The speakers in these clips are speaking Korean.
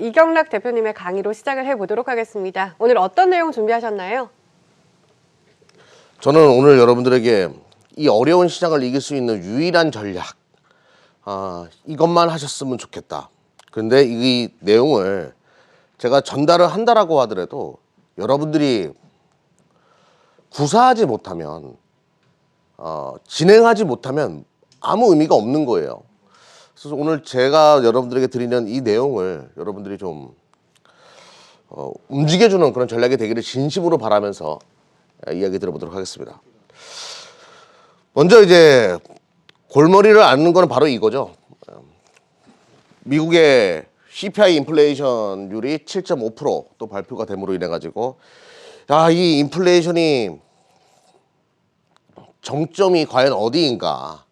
이경락 대표님의 강의로 시작을 해보도록 하겠습니다. 오늘 어떤 내용 준비하셨나요? 저는 오늘 여러분들에게 이 어려운 시장을 이길 수 있는 유일한 전략, 이것만 하셨으면 좋겠다. 그런데 이 내용을 제가 전달을 한다라고 하더라도 여러분들이 구사하지 못하면, 진행하지 못하면 아무 의미가 없는 거예요. 그래서 오늘 제가 여러분들에게 드리는 이 내용을 여러분들이 좀 움직여주는 그런 전략이 되기를 진심으로 바라면서 이야기 들어보도록 하겠습니다. 먼저 이제 골머리를 앓는 거는 바로 이거죠. 미국의 CPI 인플레이션율이 7.5% 발표가 됨으로 인해 가지고 이 인플레이션이 정점이 과연 어디인가,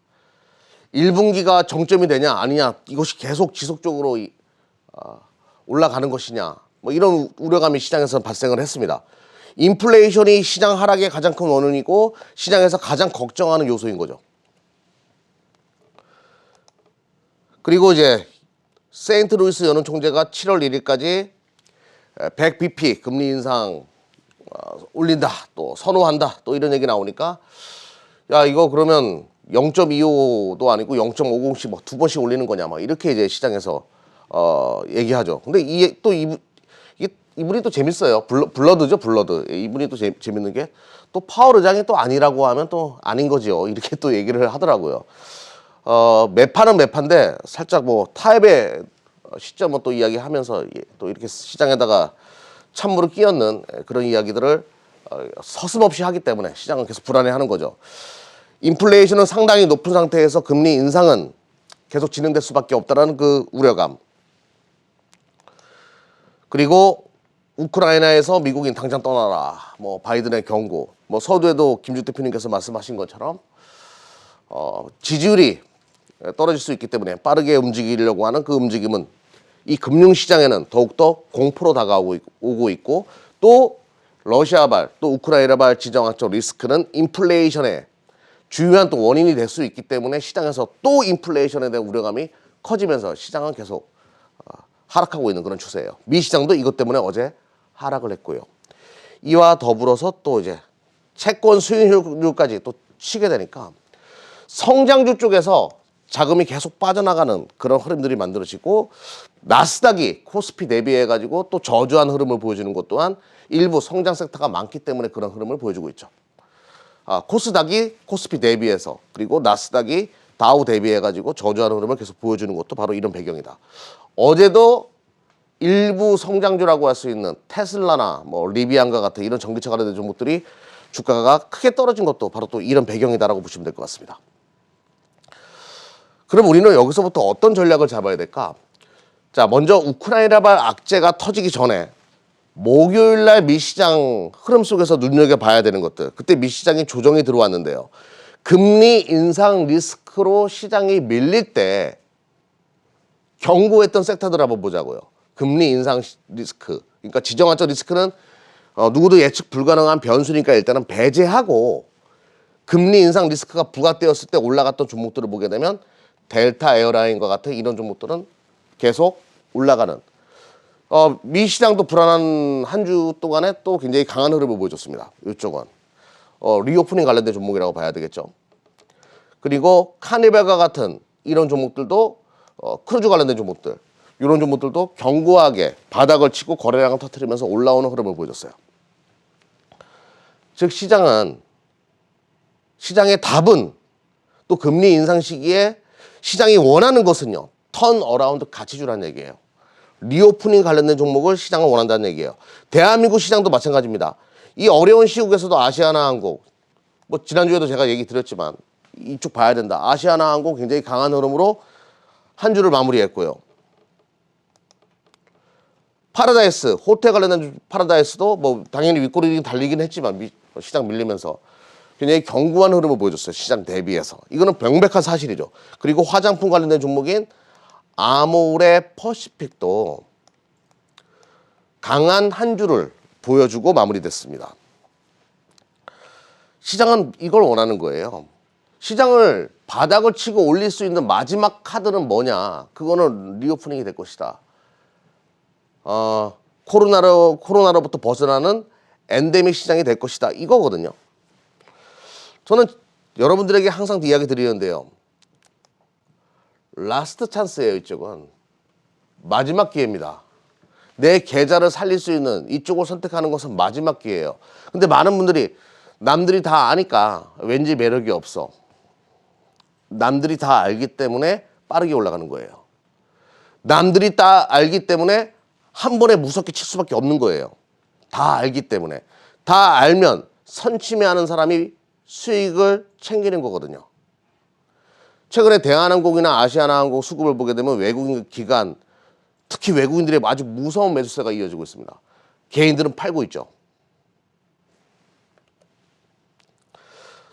1분기가 정점이 되냐 아니냐, 이것이 계속 지속적으로 올라가는 것이냐, 뭐 이런 우려감이 시장에서 발생을 했습니다. 인플레이션이 시장 하락의 가장 큰 원인이고 시장에서 가장 걱정하는 요소인 거죠. 그리고 이제 세인트루이스 연은 총재가 7월 1일까지 100bp 금리 인상 올린다, 또 선호한다, 또 이런 얘기 나오니까 이거 그러면 0.25도 아니고 0.50씩 뭐 두 번씩 올리는 거냐, 막 이렇게 이제 시장에서 얘기하죠. 근데 이분이 또 재밌어요. 블러드죠, 블러드. 이분이 또 재밌는 게 또 파월 의장이 또 아니라고 하면 또 아닌 거죠. 이렇게 또 얘기를 하더라고요. 매파는 매파인데 살짝 뭐 타협의 시점을 또 이야기하면서 또 이렇게 시장에다가 찬물을 끼얹는 그런 이야기들을 서슴없이 하기 때문에 시장은 계속 불안해하는 거죠. 인플레이션은 상당히 높은 상태에서 금리 인상은 계속 진행될 수밖에 없다라는 그 우려감. 그리고 우크라이나에서 미국인 당장 떠나라, 뭐 바이든의 경고, 뭐 서두에도 김주 대표님께서 말씀하신 것처럼 지지율이 떨어질 수 있기 때문에 빠르게 움직이려고 하는 그 움직임은 이 금융시장에는 더욱더 공포로 다가오고 있고, 또 러시아발, 또 우크라이나발 지정학적 리스크는 인플레이션의 주요한 또 원인이 될 수 있기 때문에 시장에서 또 인플레이션에 대한 우려감이 커지면서 시장은 계속 하락하고 있는 그런 추세예요. 미 시장도 이것 때문에 어제 하락을 했고요. 이와 더불어서 또 이제 채권 수익률까지 또 치게 되니까 성장주 쪽에서 자금이 계속 빠져나가는 그런 흐름들이 만들어지고, 나스닥이 코스피 대비해 가지고 또 저조한 흐름을 보여주는 것 또한 일부 성장 섹터가 많기 때문에 그런 흐름을 보여주고 있죠. 코스닥이 코스피 대비해서, 그리고 나스닥이 다우 대비해 가지고 저조한 흐름을 계속 보여주는 것도 바로 이런 배경이다. 어제도 일부 성장주라고 할 수 있는 테슬라나 뭐 리비안과 같은 이런 전기차 관련된 종목들이 주가가 크게 떨어진 것도 바로 또 이런 배경이다라고 보시면 될 것 같습니다. 그럼 우리는 여기서부터 어떤 전략을 잡아야 될까? 자, 먼저 우크라이나발 악재가 터지기 전에 목요일날 미시장 흐름 속에서 눈여겨봐야 되는 것들, 그때 미시장이 조정이 들어왔는데요. 금리 인상 리스크로 시장이 밀릴 때 경고했던 섹터들 한번 보자고요. 금리 인상 리스크, 그러니까 지정학적 리스크는 누구도 예측 불가능한 변수니까 일단은 배제하고, 금리 인상 리스크가 부각되었을 때 올라갔던 종목들을 보게 되면 델타 에어라인과 같은 이런 종목들은 계속 올라가는, 미 시장도 불안한 한 주 동안에 또 굉장히 강한 흐름을 보여줬습니다. 이쪽은 리오프닝 관련된 종목이라고 봐야 되겠죠. 그리고 카니발과 같은 이런 종목들도 크루즈 관련된 종목들, 이런 종목들도 견고하게 바닥을 치고 거래량을 터뜨리면서 올라오는 흐름을 보여줬어요. 즉 시장의 답은 또 금리 인상 시기에 시장이 원하는 것은요, 턴 어라운드 가치주라는 얘기예요. 리오프닝 관련된 종목을 시장은 원한다는 얘기예요. 대한민국 시장도 마찬가지입니다. 이 어려운 시국에서도 아시아나항공, 뭐 지난주에도 제가 얘기 드렸지만 이쪽 봐야 된다. 아시아나항공 굉장히 강한 흐름으로 한 주를 마무리했고요. 파라다이스, 호텔 관련된 파라다이스도 뭐 당연히 윗꼬리 달리긴 했지만 시장 밀리면서 굉장히 견고한 흐름을 보여줬어요. 시장 대비해서. 이거는 명백한 사실이죠. 그리고 화장품 관련된 종목인 아모레 퍼시픽도 강한 한 주를 보여주고 마무리됐습니다. 시장은 이걸 원하는 거예요. 시장을 바닥을 치고 올릴 수 있는 마지막 카드는 뭐냐? 그거는 리오프닝이 될 것이다. 코로나로부터 벗어나는 엔데믹 시장이 될 것이다. 이거거든요. 저는 여러분들에게 항상 이야기 드리는데요. 라스트 찬스예요, 이쪽은. 마지막 기회입니다. 내 계좌를 살릴 수 있는 이쪽을 선택하는 것은 마지막 기회예요. 근데 많은 분들이 남들이 다 아니까 왠지 매력이 없어. 남들이 다 알기 때문에 빠르게 올라가는 거예요. 남들이 다 알기 때문에 한 번에 무섭게 칠 수밖에 없는 거예요. 다 알기 때문에. 다 알면 선침해하는 사람이 수익을 챙기는 거거든요. 최근에 대한항공이나 아시아나항공 수급을 보게 되면 외국인 기관, 특히 외국인들의 아주 무서운 매수세가 이어지고 있습니다. 개인들은 팔고 있죠.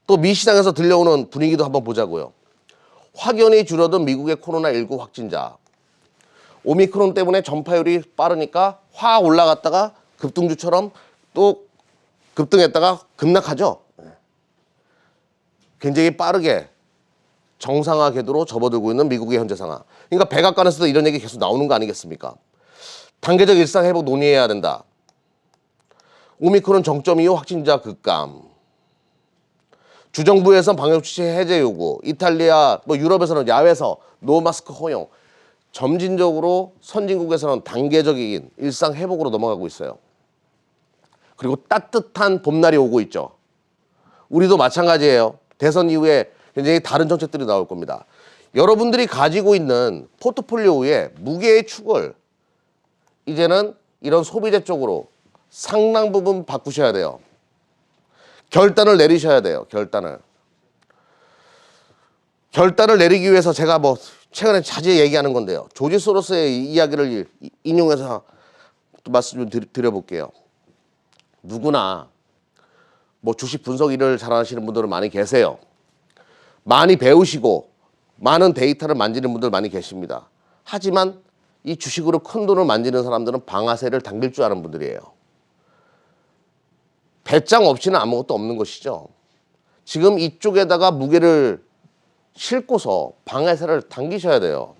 또 미 시장에서 들려오는 분위기도 한번 보자고요. 확연히 줄어든 미국의 코로나19 확진자. 오미크론 때문에 전파율이 빠르니까 확 올라갔다가 급등주처럼 또 급등했다가 급락하죠. 굉장히 빠르게 정상화 궤도로 접어들고 있는 미국의 현재 상황. 그러니까 백악관에서도 이런 얘기 계속 나오는 거 아니겠습니까? 단계적 일상 회복 논의해야 된다. 오미크론 정점 이후 확진자 급감. 주정부에선 방역조치 해제 요구. 이탈리아, 유럽에서는 야외에서 노마스크 허용. 점진적으로 선진국에서는 단계적인 일상 회복으로 넘어가고 있어요. 그리고 따뜻한 봄날이 오고 있죠. 우리도 마찬가지예요. 대선 이후에 굉장히 다른 정책들이 나올 겁니다. 여러분들이 가지고 있는 포트폴리오의 무게의 축을 이제는 이런 소비재 쪽으로 상당 부분 바꾸셔야 돼요. 결단을 내리셔야 돼요. 결단을 내리기 위해서 제가 최근에 자주 얘기하는 건데요. 조지 소로스의 이야기를 인용해서 또 말씀 좀 드려볼게요. 누구나 주식 분석 일을 잘하시는 분들은 많이 계세요. 많이 배우시고 많은 데이터를 만지는 분들 많이 계십니다. 하지만 이 주식으로 큰 돈을 만지는 사람들은 방아쇠를 당길 줄 아는 분들이에요. 배짱 없이는 아무것도 없는 것이죠. 지금 이쪽에다가 무게를 싣고서 방아쇠를 당기셔야 돼요.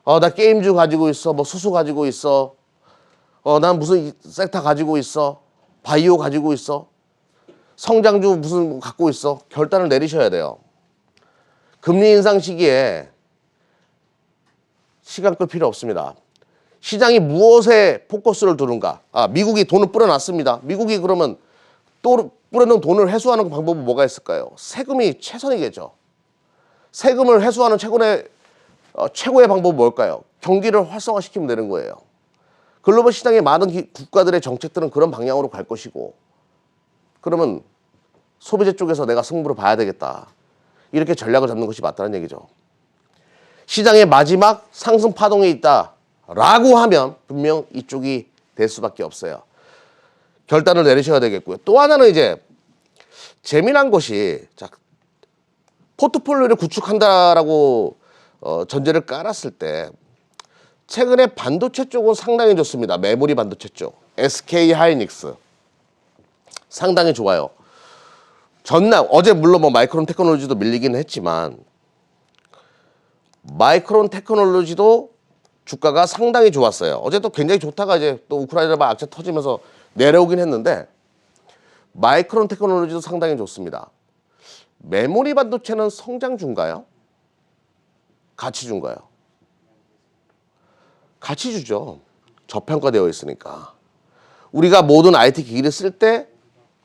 나 게임주 가지고 있어, 수수 가지고 있어, 난 무슨 섹터 가지고 있어, 바이오 가지고 있어, 성장주 무슨 갖고 있어. 결단을 내리셔야 돼요. 금리 인상 시기에 시간 끌 필요 없습니다. 시장이 무엇에 포커스를 두는가? 미국이 돈을 뿌려놨습니다. 미국이 그러면 또 뿌려놓은 돈을 회수하는 방법은 뭐가 있을까요? 세금이 최선이겠죠. 세금을 회수하는 최고의 방법은 뭘까요? 경기를 활성화시키면 되는 거예요. 글로벌 시장의 많은 국가들의 정책들은 그런 방향으로 갈 것이고, 그러면 소비재 쪽에서 내가 승부를 봐야 되겠다. 이렇게 전략을 잡는 것이 맞다는 얘기죠. 시장의 마지막 상승 파동에 있다라고 하면 분명 이쪽이 될 수밖에 없어요. 결단을 내리셔야 되겠고요. 또 하나는 이제 재미난 것이 포트폴리오를 구축한다라고 전제를 깔았을 때 최근에 반도체 쪽은 상당히 좋습니다. 메모리 반도체 쪽. SK 하이닉스. 상당히 좋아요. 전날, 어제 물론 마이크론 테크놀로지도 밀리기는 했지만 마이크론 테크놀로지도 주가가 상당히 좋았어요. 어제도 굉장히 좋다가 이제 또 우크라이나 악재 터지면서 내려오긴 했는데 마이크론 테크놀로지도 상당히 좋습니다. 메모리 반도체는 성장주인가요? 가치주인가요? 가치주죠. 저평가되어 있으니까. 우리가 모든 IT 기기를 쓸 때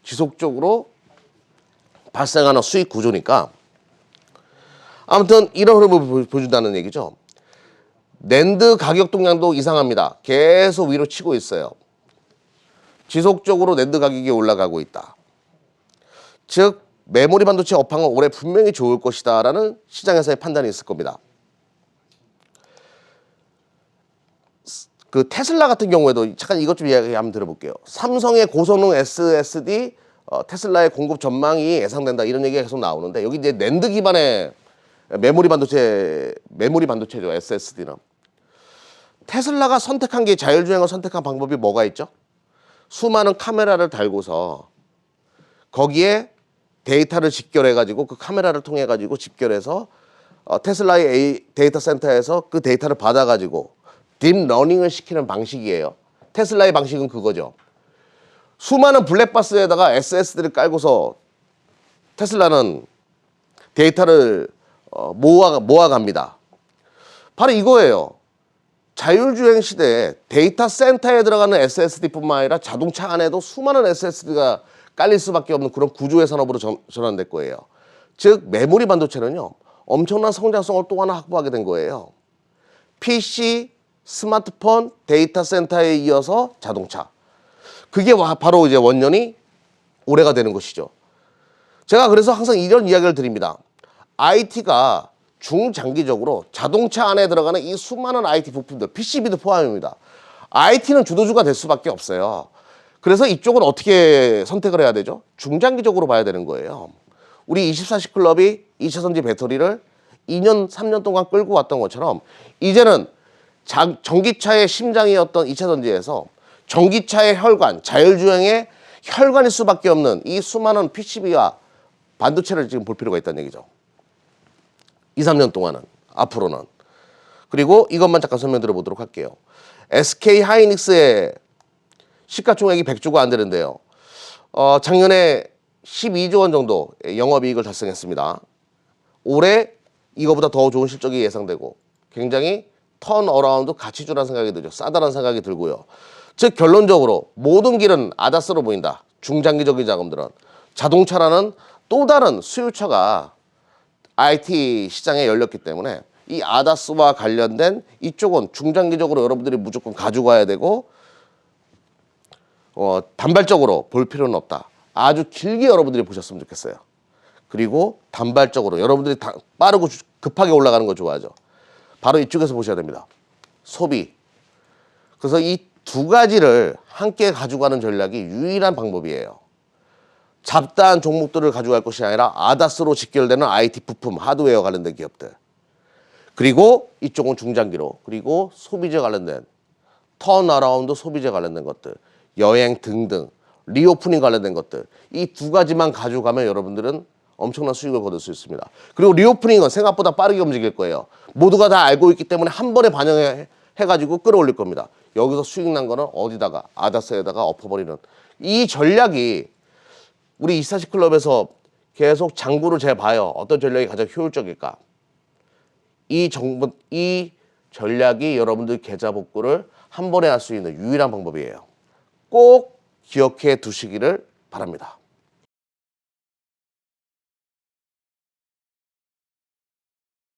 지속적으로 발생하는 수익 구조니까. 아무튼 이런 흐름을 보여준다는 얘기죠. 낸드 가격 동향도 이상합니다. 계속 위로 치고 있어요. 지속적으로 낸드 가격이 올라가고 있다. 즉 메모리 반도체 업황은 올해 분명히 좋을 것이다라는 시장에서의 판단이 있을 겁니다. 그 테슬라 같은 경우에도 잠깐 이것 좀 이야기 한번 들어볼게요. 삼성의 고성능 SSD 테슬라의 공급 전망이 예상된다 이런 얘기가 계속 나오는데 여기 이제 낸드 기반의 메모리 반도체죠. SSD는. 테슬라가 선택한 게 자율주행을 선택한 방법이 뭐가 있죠? 수많은 카메라를 달고서 거기에 데이터를 집결해가지고 그 카메라를 통해가지고 집결해서 테슬라의 데이터 센터에서 그 데이터를 받아가지고 딥러닝을 시키는 방식이에요. 테슬라의 방식은 그거죠. 수많은 블랙박스에다가 SSD를 깔고서 테슬라는 데이터를 모아갑니다. 바로 이거예요. 자율주행 시대에 데이터 센터에 들어가는 SSD뿐만 아니라 자동차 안에도 수많은 SSD가 깔릴 수밖에 없는 그런 구조의 산업으로 전환될 거예요. 즉 메모리 반도체는요, 엄청난 성장성을 또 하나 확보하게 된 거예요. PC, 스마트폰, 데이터 센터에 이어서 자동차. 그게 바로 이제 원년이 올해가 되는 것이죠. 제가 그래서 항상 이런 이야기를 드립니다. IT가 중장기적으로 자동차 안에 들어가는 이 수많은 IT 부품들, PCB도 포함입니다. IT는 주도주가 될 수밖에 없어요. 그래서 이쪽은 어떻게 선택을 해야 되죠? 중장기적으로 봐야 되는 거예요. 우리 24시 클럽이 2차 전지 배터리를 2년, 3년 동안 끌고 왔던 것처럼 이제는 전기차의 심장이었던 2차 전지에서 전기차의 혈관, 자율주행의 혈관일 수밖에 없는 이 수많은 PCB와 반도체를 지금 볼 필요가 있다는 얘기죠. 2, 3년 동안은, 앞으로는. 그리고 이것만 잠깐 설명드려 보도록 할게요. SK 하이닉스의 시가총액이 100조가 안 되는데요. 작년에 12조 원 정도 영업이익을 달성했습니다. 올해 이거보다 더 좋은 실적이 예상되고 굉장히 턴어라운드 가치주라는 생각이 들죠. 싸다라는 생각이 들고요. 즉 결론적으로 모든 길은 아다스로 보인다. 중장기적인 자금들은. 자동차라는 또 다른 수요처가 IT 시장에 열렸기 때문에 이 아다스와 관련된 이쪽은 중장기적으로 여러분들이 무조건 가져가야 되고 단발적으로 볼 필요는 없다. 아주 길게 여러분들이 보셨으면 좋겠어요. 그리고 단발적으로 여러분들이 빠르고 급하게 올라가는 거 좋아하죠. 바로 이쪽에서 보셔야 됩니다. 소비. 그래서 이 두 가지를 함께 가져가는 전략이 유일한 방법이에요. 잡다한 종목들을 가져갈 것이 아니라 아다스로 직결되는 IT 부품, 하드웨어 관련된 기업들. 그리고 이쪽은 중장기로. 그리고 소비재 관련된 턴어라운드 소비재 관련된 것들. 여행 등등. 리오프닝 관련된 것들. 이 두 가지만 가져가면 여러분들은 엄청난 수익을 거둘 수 있습니다. 그리고 리오프닝은 생각보다 빠르게 움직일 거예요. 모두가 다 알고 있기 때문에 한 번에 반영해가지고 끌어올릴 겁니다. 여기서 수익 난 거는 어디다가 아다스에다가 엎어버리는 이 전략이 우리 24시 클럽에서 계속 장부를 재봐요. 어떤 전략이 가장 효율적일까? 이 전략이 여러분들 계좌 복구를 한 번에 할 수 있는 유일한 방법이에요. 꼭 기억해 두시기를 바랍니다.